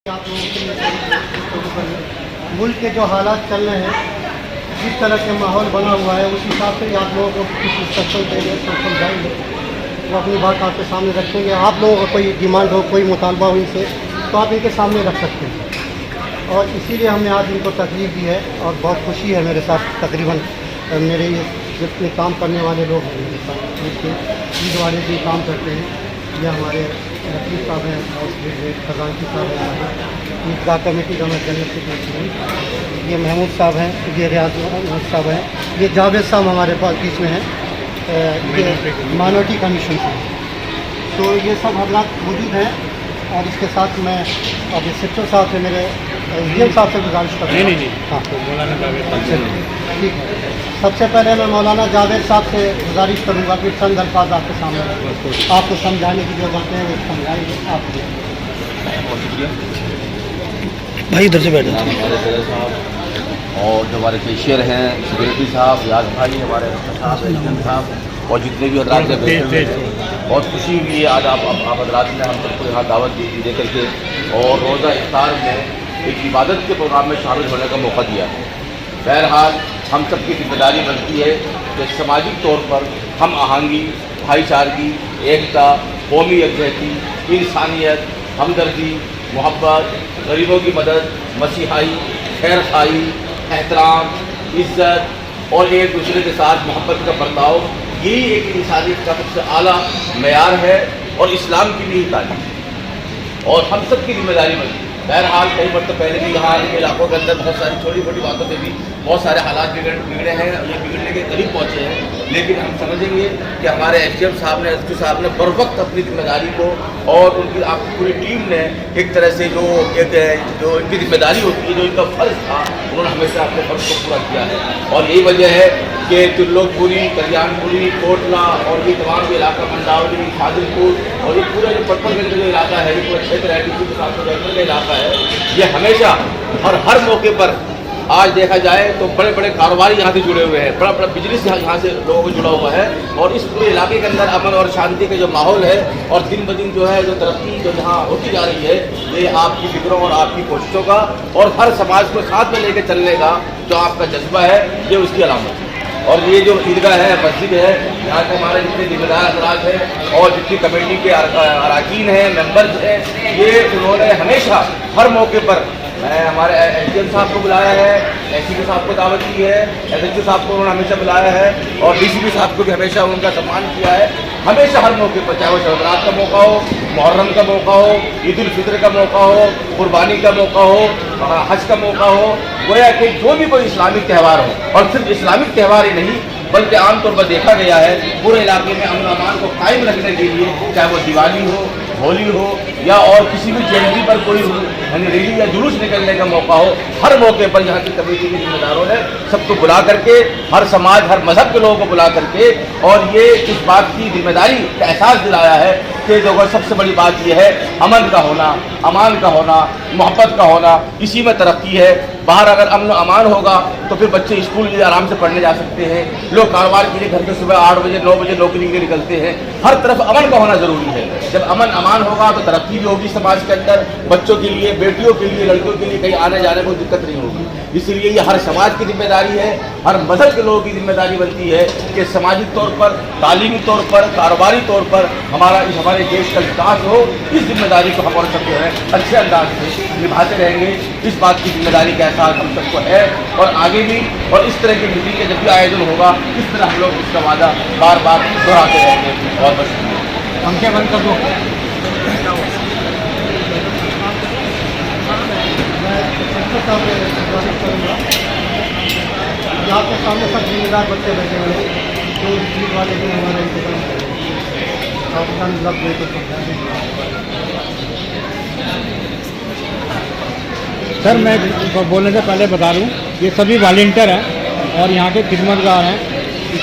आप लोगों के मुल्क के जो हालात चल रहे हैं, जिस तरह से माहौल बना हुआ है, उस हिसाब से आप लोगों को कुछ इंस्ट्रक्शन देंगे तो समझाएंगे, वो अपनी बात आपके सामने रखेंगे। आप लोगों का कोई डिमांड हो, कोई मुतालबा हो इनसे, तो आप इनके सामने रख सकते हैं। और इसीलिए हमने आज इनको तकलीफ दी है और बहुत खुशी है मेरे साथ। तकरीबन मेरे ये जितने काम करने वाले लोग हैं मेरे साथ, ईद वाले भी काम करते हैं। ये हमारे रफीक साहब हैं, और खजानची साहब हैं, हमारे ईदगाह कमेटी का मैं जनरल सेक्रेटरी। ये महमूद साहब हैं, ये रियाज साहब हैं, ये जावेद साहब हमारे पास बीच में हैं, ये माइनॉरिटी कमीशन से। तो ये सब हजरात मौजूद हैं। और इसके साथ मैं अब सेक्टर साहब से मेरे एम साहब से गुजारिश कर रहा हूँ। नहीं हाँ, मौलाना जावेद साहब। ठीक है। सबसे पहले मैं मौलाना जावेद साहब से गुजारिश करूँगा कि चंद अल्फाज आपके सामने आपको समझाने की जो बातें हैं वो समझाएंगे आपको। भाई इधर से बैठो। हमारे सदर साहब और जो हमारे कैशियर हैं, सिक्योरिटी साहब, याद भाई, हमारे साहब, एजेंट साहब और जितने भी हजरात हैं, बहुत खुशी हुई है आज आप हजरात ने हम सबको यहाँ दावत दे करके और रोज़ा इफ्तार में एक इबादत के प्रोग्राम में शामिल होने का मौका दिया है। बहरहाल हम सबकी जिम्मेदारी बनती है कि सामाजिक तौर पर हम आहंगी, भाईचारगी, एकता, कौमी यकजहती, इंसानियत, हमदर्दी, मोहब्बत, गरीबों की मदद, मसीहाई, खैर खाई, एहतराम, इज़्ज़त और एक दूसरे के साथ मोहब्बत का बर्ताव, यही एक इंसानियत का सबसे आला मेयार है और इस्लाम की भी तालीम है और हम सब की जिम्मेदारी बनती है। बहरहाल कई बार तो पहले भी यहाँ के इलाकों के अंदर बहुत सारी छोटी छोटी बातों से भी बहुत सारे हालात बिगड़े हैं, ये बिगड़ने के करीब पहुँचे हैं। लेकिन हम समझेंगे कि हमारे एसडीएम साहब ने, एसपी साहब ने बर वक्त अपनी जिम्मेदारी को और उनकी आपकी पूरी टीम ने एक तरह से जो इनकी जिम्मेदारी होती है, जो इनका फ़र्ज़ था, उन्होंने हमेशा अपने फ़र्ज़ को पूरा किया है। और यही वजह है कि त्रिलोकपुरी, कल्याणपुरी, कोटला और ये तमाम जो इलाका, मंडावली, फाजिलपुर और ये पूरा जो पटपनगंज का जो इलाका है, ये पूरा क्षेत्र है, टीपू के साथ का इलाका है, ये हमेशा और हर मौके पर आज देखा जाए तो बड़े बड़े कारोबारी यहाँ से जुड़े हुए हैं, बड़ा बड़ा बिजनेस यहाँ से लोगों को जुड़ा हुआ है। और इस पूरे इलाके के अंदर अमन और शांति का जो माहौल है और दिन ब दिन जो है जो तरक्की जो यहाँ होती जा रही है, ये आपकी फिक्रों और आपकी कोशिशों का और हर समाज को साथ में लेकर चलने का जो आपका जज्बा है, ये उसकी अलामत है। और ये जो ईदगाह है, मस्जिद है, यहाँ के हमारे जितने जिम्मेदार हजरात हैं और जितनी कमेटी के अरकान हैं, मेंबर्स हैं, ये उन्होंने हमेशा हर मौके पर हमारे एसडीएम साहब को बुलाया है, एसपी साहब को दावत की है, एसएचओ साहब को उन्होंने हमेशा बुलाया है और डीसीपी साहब को भी हमेशा उनका सम्मान किया है। हमेशा हर मौके पर, चाहे वो शबरात का मौका हो, मुहर्रम का मौका हो, ईद उल फितर का मौका हो, कुर्बानी का मौका हो, हज का मौका हो, गोया कि जो भी कोई इस्लामिक त्यौहार हो, और सिर्फ इस्लामिक त्यौहार ही नहीं बल्कि आमतौर पर देखा गया है पूरे इलाके में अमन अमान को कायम रखने के लिए, चाहे वो दिवाली हो, होली हो या और किसी भी जयंती पर कोई रैली या जुलूस निकलने का मौका हो, हर मौके पर यहाँ की कमेटी के जिम्मेदारों ने सबको बुला करके, हर समाज, हर मजहब के लोगों को बुला करके और ये इस बात की जिम्मेदारी का एहसास दिलाया है कि जो सबसे बड़ी बात यह है अमन का होना, अमान का होना, मोहब्बत का होना, इसी में तरक्की है। बाहर अगर अमन अमान होगा तो फिर बच्चे स्कूल के लिए आराम से पढ़ने जा सकते हैं, लोग कारोबार के लिए घर के सुबह 8 बजे 9 बजे नौकरी के लिए निकलते हैं। हर तरफ अमन का होना ज़रूरी है। जब अमन अमान होगा तो तरक्की भी होगी समाज के अंदर, बच्चों के लिए, बेटियों के लिए, लड़कियों के लिए कहीं आने जाने में दिक्कत नहीं होगी। इसलिए ये हर समाज की जिम्मेदारी है, हर मजहब के लोगों की जिम्मेदारी बनती है कि सामाजिक तौर पर, तालीमी तौर पर, कारोबारी तौर पर हमारे देश का विकास हो। इस जिम्मेदारी को हम और सब जो है अच्छे अंदाज से निभाते रहेंगे। इस बात की जिम्मेदारी का एहसास हम सबको है और आगे भी, और इस तरह की मीटिंग का जब भी आयोजन होगा इस तरह हम लोग इसका वादा बार बार दोहराते रहेंगे। बहुत बहुत शुक्रिया। पंखे बंद कर दो। आपके सामने सब जिम्मेदार बच्चे बैठे हुए हैं जो ईद वाले दिन हमारा इंतजाम करेंगे। आप चंद लफ्ज़ दे तो समझा देंगे। सर मैं बोलने से पहले बता दूं, ये सभी वॉलंटियर हैं और यहाँ के खिदमतगार हैं।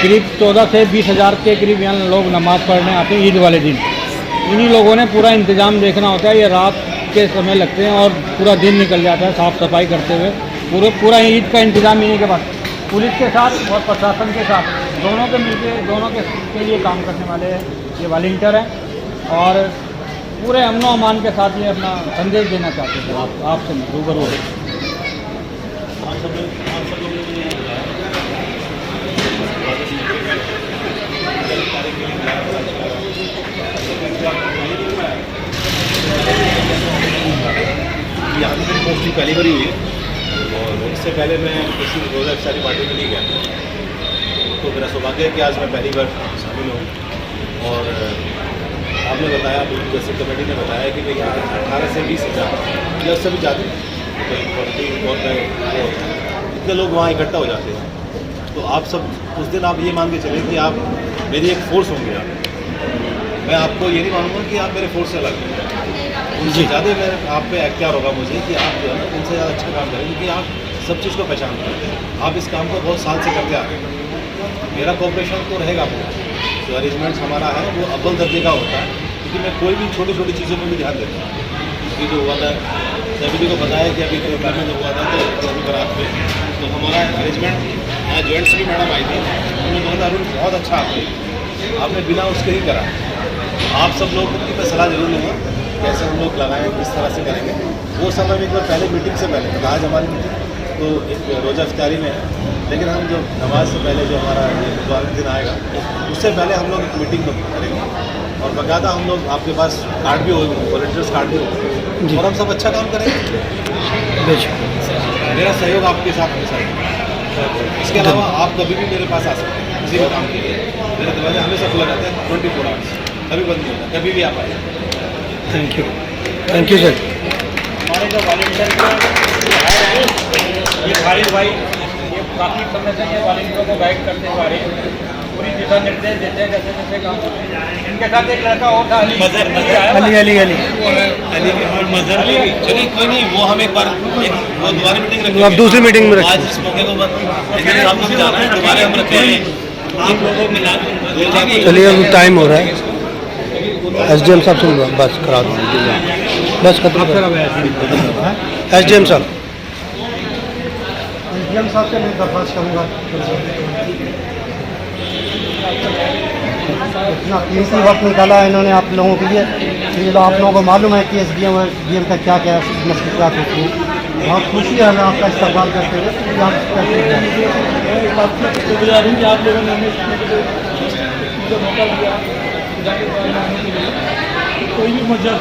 करीब 14 से 20 हज़ार के करीब यहाँ लोग नमाज़ पढ़ने आते हैं ईद वाले दिन। इन्हीं लोगों ने पूरा इंतज़ाम देखना होता है। ये रात के समय लगते हैं और पूरा दिन निकल जाता है साफ़ सफाई करते हुए। पूरा ईद का इंतज़ाम इन्हीं के पास, पुलिस के साथ और प्रशासन के साथ दोनों के लिए काम करने वाले ये वॉलंटियर हैं। और पूरे अमनो अमान के साथ ये अपना संदेश देना चाहते थे आपसे रूबरू। यहाँ की मेरी पोस्टिंग पहली बार ही हुई है और इससे पहले मैं किसी रोज़ा इफ्तारी पार्टी में नहीं गया, तो मेरा सौभाग्य है कि आज मैं पहली बार शामिल हूँ। और आपने बताया, जैसे कमेटी ने बताया कि भाई 18 से 20,000 या उससे भी ज़्यादा इतने लोग वहाँ इकट्ठा हो जाते हैं। तो आप सब उस दिन आप ये मान के चलें कि आप मेरी एक फ़ोर्स होंगे। मैं आपको ये नहीं मानूंगा कि आप मेरे फोर्स से अलग हैं, उनसे ज़्यादा मेरे आप पे एक्टिव होगा मुझे कि आप जो है ना उनसे ज़्यादा अच्छा काम करें, क्योंकि आप सब चीज़ को पहचानते हैं। आप इस काम को बहुत साल से करते आ रहे हैं। मेरा कोऑपरेशन तो रहेगा, जो अरेंजमेंट्स हमारा है वो अव्वल दर्जे का होता है, क्योंकि मैं कोई भी छोटी छोटी चीज़ों पर भी ध्यान देता हूँ। अभी जो हुआ था सभी जी को बताया कि अभी प्रोग्राम में जो हुआ था तो अभी बरात में तो हमारा अरेंजमेंट यहाँ जॉइंट से भी मैडम आई थी, उन्होंने कहा था अरुण बहुत अच्छा आपने बिना उसके ही करा। आप सब लोगों की मैं सलाह जरूर लूँगा कैसे हम लोग लगाएं, किस तरह से करेंगे। वो समय में एक बार पहले मीटिंग से पहले आज हमारी मीटिंग तो एक रोज़ा इफ्तारी में है, लेकिन हम जो नमाज से पहले जो हमारा बुधवार दिन आएगा उससे पहले हम लोग एक मीटिंग करेंगे और बाकायदा हम लोग आपके पास कार्ड भी होगा, वॉलंटियर्स कार्ड भी होगा और हम सब अच्छा काम करेंगे। मेरा सहयोग आपके साथ हमेशा है। इसके अलावा आप कभी भी मेरे पास आ सकते हैं किसी भी काम के लिए। मेरे दरवाजे हमेशा खुला रहता है 24 आवर्स, कभी बंद नहीं होता, कभी भी आप आइए। Thank you sir. हमारे जो वॉलंटियर ये खालिद भाई, ये काफ़ी समय से ये वॉलंटियरों को गाइड करते हुए आ रहे हैं, पूरी दिशा निर्देश देते हैं जैसे जैसे काम होते हैं। इनके साथ एक लड़का और था अली मजहर चलिए कोई नहीं, वो हम एक बार वो दोबारा मीटिंग रखेंगे। आप दूसरी मीटिंग में रखें। आज इस मौके को आपको जाना है, दोबारा हम रखेंगे। आप लोगों को मिला चलिए अब टाइम हो रहा है, SDM साहब से बस करा दो, बस खत्म। SDM साहब से मैं दरख्वास्त करूँगा इतना कीमती वक्त निकाला है इन्होंने आप लोगों के लिए। ये तो आप लोगों को मालूम है कि SDM और DM का क्या क्या मसलियात होती हैं। बहुत खुशी है हमें आपका इस्तेमाल करते हुए। गुजार हूँ कि आप लोगों ने हमें मुझे मौका दिया जाके आने के लिए। कोई भी मजहब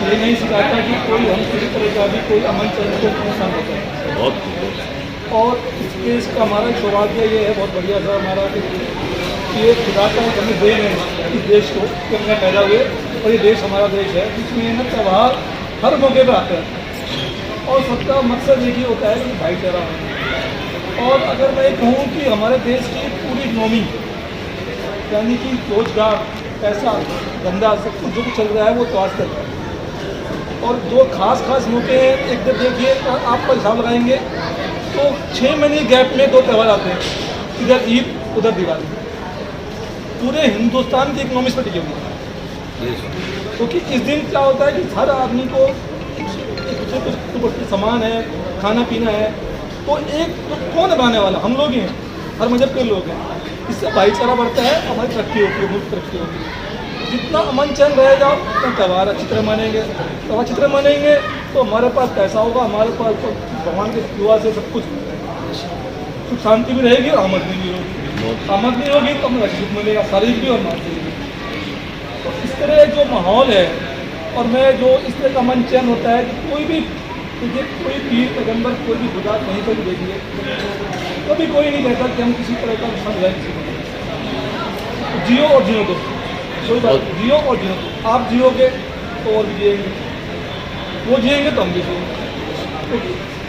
ये नहीं सिखाता कि कोई हम किसी तरह का भी कोई अमल चलने को नुकसान होता है। और इस देश का हमारा सौभाग्य ये है, बहुत बढ़िया था हमारा कि ये खुदा का हमें देन है इस देश को कि हमने पैदा हुए और ये देश हमारा देश है जिसमें न त्यौहार हर मौके पर आते हैं और सबका मकसद एक ही होता है कि भाईचारा हो। और अगर मैं कहूँ कि हमारे देश की पूरी इकनॉमी यानी कि रोजगार, पैसा, धंधा, सब कुछ जो कुछ चल रहा है वो तो आज तक है। और जो खास मौके हैं, एक दिन देखिए आप पर हिसाब लगाएंगे तो 6 महीने गैप में 2 त्यौहार आते हैं, इधर ईद उधर दिवाली। पूरे हिंदुस्तान की इकनॉमी पर टिके हुए हैं, क्योंकि इस दिन क्या होता है कि हर आदमी को कुछ सामान है, खाना पीना है, तो एक तो कौन बनाने वाला, हम लोग ही हैं, हर मजहब के लोग हैं। इससे भाईचारा बढ़ता है, हमारी तरक्की होती है, मुल्क तरक्की होती है। जितना अमन चैन रहेगा उतना त्यौहार अच्छी तरह मानेंगे, त्यौहार अच्छी तरह मानेंगे तो हमारे पास पैसा होगा, हमारे पास तो भगवान के दुआ से सब कुछ सुख शांति भी रहेगी और आमदनी भी होगी। आमदनी होगी तो हमें सुख मिलेगा, शारीरिक भी और मानसिक भी। तो इस तरह जो माहौल है और मैं जो इस तरह का अमन चैन होता है कि कोई भी कोई पीर पैगम्बर कोई भी खुदा कहीं पर भी देखिए कभी कोई नहीं कहता कि हम किसी तरह का नुकसान है किसी को। जियो और जियो दो, कोई बात जियो और जियो, आप जियोगे तो और भी जिएंगे, वो जिएंगे तो हम भी जिएंगे। तो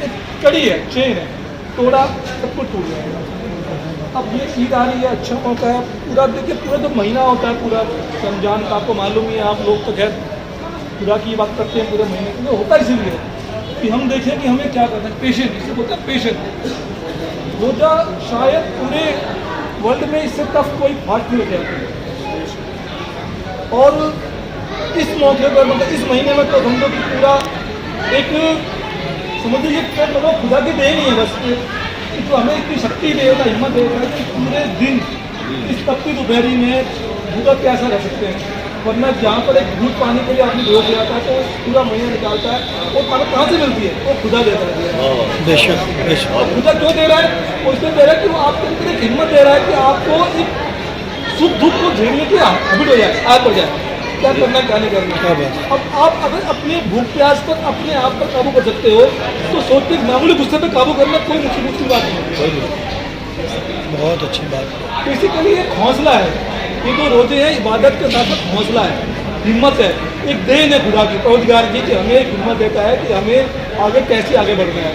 एक कड़ी है, चेन है, तोड़ा सब कुछ टूट जाएगा। अब ये ईद आ रही है, अच्छा मौका है, पूरा देखिए पूरा जो महीना होता है पूरा रमजान का, आपको मालूम ही है, आप लोग तो खैर खुदा की बात करते हैं पूरे महीने में, होता है इसीलिए कि हम देखें कि हमें क्या करना है, पेशेंट, जिसे बोलते हैं पेशेंट। रोजा शायद पूरे वर्ल्ड में इससे टफ कोई फास्ट नहीं हो जाती। और इस मौके पर मतलब इस महीने में तो हम लोग पूरा एक समझ लीजिए मतलब खुदा की देन ही है बस कि तो हमें इतनी शक्ति देगा, हिम्मत देगा कि पूरे दिन इस तपती दोपहरी में भूखा प्यासा रह सकते हैं। वरना जहाँ पर एक दूध पानी के लिए आदमी रोक जाता है तो पूरा महीना निकालता है, वो ताकत कहाँ से मिलती है? वो खुदा देता है। बेशक बेशक। और खुदा क्यों दे रहा है? वो इसलिए दे रहा है कि वो आपके अंदर एक हिम्मत दे रहा है कि आपको एक सुख दुख को झेलने की हैबिट हो जाए, आदत हो जाए, क्या करना क्या नहीं करना। क्या बात। अब आप अगर अपने भूख प्यास पर अपने आप पर काबू कर सकते हो तो सोचते मामूली गुस्से पर काबू करना कोई मुश्किल बात नहीं है। बहुत अच्छी बात। बेसिकली एक हौसला है, ये जो रोजे हैं इबादत के साथ साथ हौसला है, हिम्मत है, एक देन है खुदा की, परवरदिगार की, कि हमें एक हिम्मत देता है कि हमें आगे कैसे आगे बढ़ना है।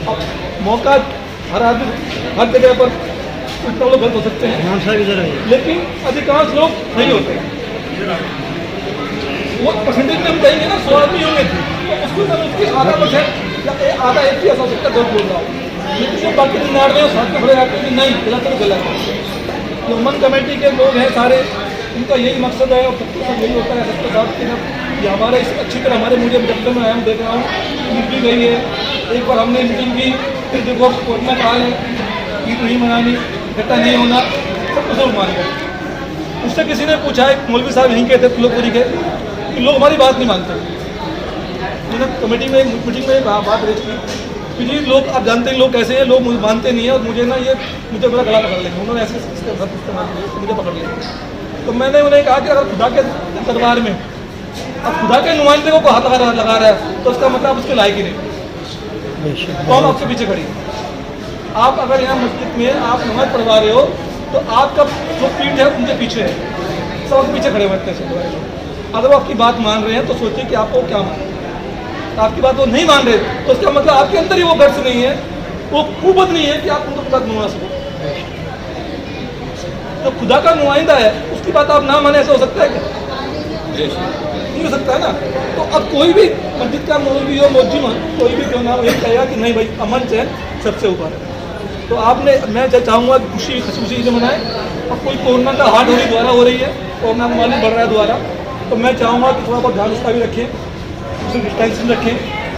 अब मौका हर आदमी हर जगह पर इतना लोग गलत हो सकते हैं, लेकिन अधिकांश लोग सही होते हैं। वो परसेंटेज में हम कहेंगे ना 100 आदमी होंगे तो उसको मैं उसकी आधा % या आधा 1 ऐसा हो सकता है गलत बोल रहा हूँ, लेकिन जो बाकी 99 और 7 में खड़े जाते हैं कि नहीं गलत तो गलत है। जो अमन कमेटी के लोग हैं सारे, उनका यही मकसद है और सबके साथ यही होता है सबके साथ कि ये हमारे इस अच्छी तरह हमारे मुझे दफ्तर में आया हूँ, देख रहा हूँ ईद भी गई है, एक बार हमने मीटिंग की, फिर देखो कोरोना काल है, ईद नहीं मनानी, इकट्ठा नहीं होना, सब कुछ लोग मान गए। उससे किसी ने पूछा, एक मौलवी साहब यहीं कहते फुलपुरी के, कि लोग हमारी बात नहीं मानते। मैंने कमेटी में मीटिंग में बात रेज की कि जी लोग, आप जानते हैं लोग कैसे हैं, लोग मुझे मानते नहीं है और मुझे ना ये मुझे बड़ा गला पकड़ लेंगे, उन्होंने ऐसे इस्तेमाल किया मुझे पकड़ लिया। तो मैंने उन्हें कहा कि अगर खुदा के दरबार में अब खुदा के नुमाइंदे को हाथ लगा रहा है तो उसका मतलब आप उसके लायक ही नहीं, तो हम आपके पीछे खड़ी। आप अगर यहाँ मस्जिद में आप नमाज पढ़वा रहे हो तो आपका जो पीठ है उनके पीछे है, सब आपके पीछे खड़े हुए हैं। अगर वो आपकी बात मान रहे हैं तो सोचिए कि आपको क्या मान, आपकी बात वो नहीं मान रहे तो उसका मतलब आपके अंदर ही वो गर्ज नहीं है, वो कुवत नहीं है कि आप उनको बात नुमा सको। तो खुदा का नुमाइंदा है उसकी बात आप ना माने, ऐसा हो सकता है क्या? नहीं हो सकता है ना। तो अब कोई भी मस्जिद का मौलवी हो, मौजिम हो, कोई भी क्यों ना हो, ये कहेगा कि नहीं भाई अमन चैन सबसे ऊपर है। तो आपने, मैं चाहूँगा खुशी खुशी से मनाएं। और कोई कोरोना का हार्ड होने द्वारा हो रही है, कोरोना का मालूम बढ़ रहा है दोबारा, तो मैं चाहूँगा कि थोड़ा बहुत ध्यान उसका भी रखें, उससे डिस्टेंसिंग रखें,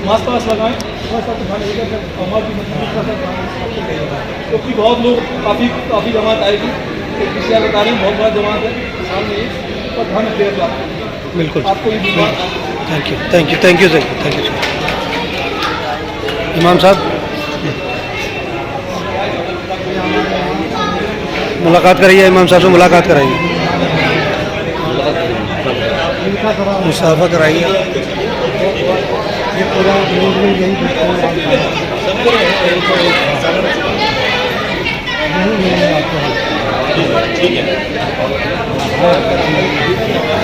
मास्क वास्क लगाएं, थोड़ा सा तो ध्यान रखिएगा हमारी क्योंकि बहुत लोग काफ़ी जमात आएगी, तो किसी बता रहे हैं बहुत बड़ा जमात है सामने ही, तो ध्यान रखिएगा बिल्कुल आपको भी। Thank you thank you thank you thank you thank you इमाम साहब मुलाकात कराइए, इमाम साहब से मुलाकात कराइए, मुसाफा कराइए। ये पूरा न्यूज़ में यही दिखता है।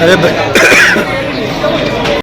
अरे भाई